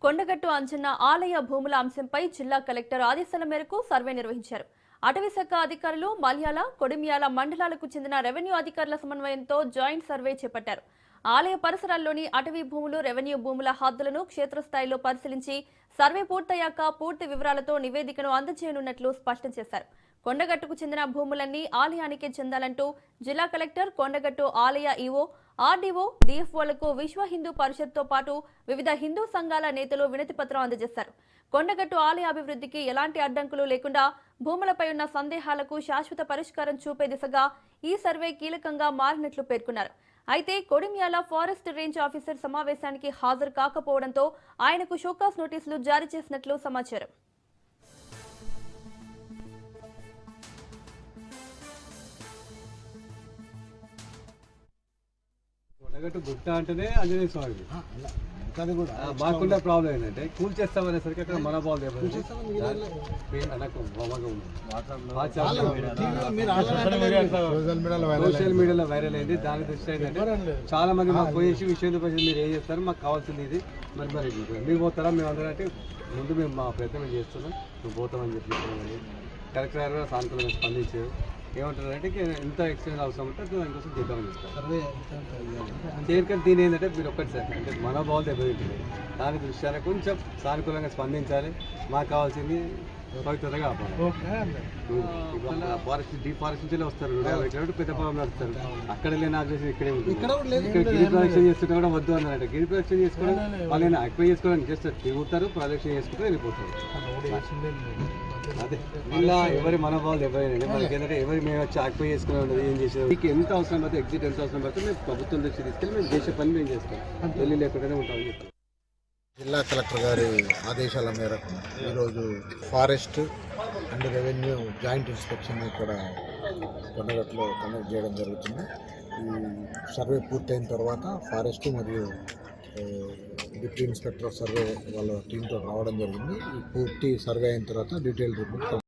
కొండగట్టు అంచన్న ఆలయ భూముల అంశంపై జిల్లా కలెక్టర్ ఆదేశాల మేరకు సర్వే నిర్వహించారు. అటవీశాఖ అధికారులు, మల్యాల, కొడిమ్యాల మండలాలకు చెందిన రెవెన్యూ అధికారుల సమన్వయంతో జాయింట్ సర్వే చేపట్టారు. ఆలయ పరిసరాల్లోని అటవీ భూములు, రెవెన్యూ భూముల హద్దులను క్షేత్రస్థాయిలో పరిశీలించి సర్వే పూర్తయ్యాక పూర్తి వివరాలతో నివేదికను అందజేయనున్నట్లు స్పష్టం చేశారు. కొండగట్టుకు చెందిన భూములన్నీ ఆలయానికే చెందాలంటూ జిల్లా కలెక్టర్ కొండగట్టు ఆలయ ఈవో, ఆర్డీఓ, డీఎఫ్ఓలకు విశ్వ హిందూ పరిషత్తో పాటు వివిధ హిందూ సంఘాల నేతలు వినతి పత్రం అందజేశారు. కొండగట్టు ఆలయ అభివృద్ధికి ఎలాంటి అడ్డంకులు లేకుండా భూములపై ఉన్న సందేహాలకు శాశ్వత పరిష్కారం చూపే దిశగా ఈ సర్వే కీలకంగా మారినట్లు పేర్కొన్నారు. అయితే కొడిమ్యాల ఫారెస్ట్ రేంజ్ ఆఫీసర్ సమావేశానికి హాజరు కాకపోవడంతో ఆయనకు షోకాస్ నోటీసులు జారీ చేసినట్లు సమాచారం. కొండగట్టు గుట్ట అంటేనే ఆంజనేయ స్వామి. మాకున్న ప్రాబ్లం ఏంటంటే కూల్ చేస్తామనేసరికి అక్కడ మన బాల్ సోషల్ మీడియాలో వైరల్ అయింది. దాని దృష్టి ఏంటంటే చాలా మంది మాకు పోయేసి విషయం మీరు ఏం చేస్తారు, మాకు కావాల్సింది ఇది, మరి మీరు పోతారా మేము అందరం అంటే ముందు మేము మా ప్రయత్నం చేస్తున్నాం, నువ్వు పోతామని చెప్పి కలెక్టర్ గారు సానుకూలంగా స్పందించారు. ఏమంటారంటే ఎంత ఎక్స్టెండ్ అవసరం ఉంటే దానికోసం చేద్దామని చెప్తారు. చేయకంటే దీని ఏంటంటే మీరు ఒక్కటి సార్ అంటే మనోభావాలు దెబ్బతింటుంది. దాని దృష్ట్యా కొంచెం సానుకూలంగా స్పందించాలి. మాకు కావాల్సింది పవిత్రతగా కాపాడాలి. ఫారెస్ట్ డిఫారెస్ట్ నుంచి వస్తారు, పెద్ద పొలం నడుస్తారు. అక్కడ లేని ఆగ్రేషన్ ఇక్కడే ఉంటుంది. ఇక్కడ గిరి ప్రదక్షిణ చేస్తుంటే కూడా వద్దు అన్నారంటే గిరి ప్రదక్షిణ చేసుకోవడం వాళ్ళని ఆక్యుపై చేసుకోవడానికి జస్ట్ తిరుగుతారు, ప్రదక్షిణ చేసుకుంటూ వెళ్ళిపోతారు. అదే ఇలా ఎవరి మనోభావాలు ఎవరైనా మనకి ఏంటంటే ఎవరి మేము వచ్చి ఆక్యుపై చేసుకునే ఉన్నది ఏం చేసేది మీకు ఎంత అవసరం పడితే ఎగ్జిట్ ఎంత అవసరం పడితే మేము ప్రభుత్వం దృష్టి తీసుకెళ్ళి మేము చేసే పని మేము చేస్తాం, వెళ్ళి లేకుండానే ఉంటామని చెప్తాం. జిల్లా కలెక్టర్ గారి ఆదేశాల మేరకు ఈరోజు forest and revenue joint inspection ఇక్కడ కొండగట్టులో కండక్ట్ చేయడం జరుగుతుంది. ఈ సర్వే పూర్తయిన తర్వాత ఫారెస్ట్ మరియు డిప్యూటీ ఇన్స్పెక్టర్ సర్వే వాళ్ళ టీంతో రావడం జరిగింది. ఈ పూర్తి సర్వే అయిన తర్వాత డీటెయిల్ రిపోర్ట్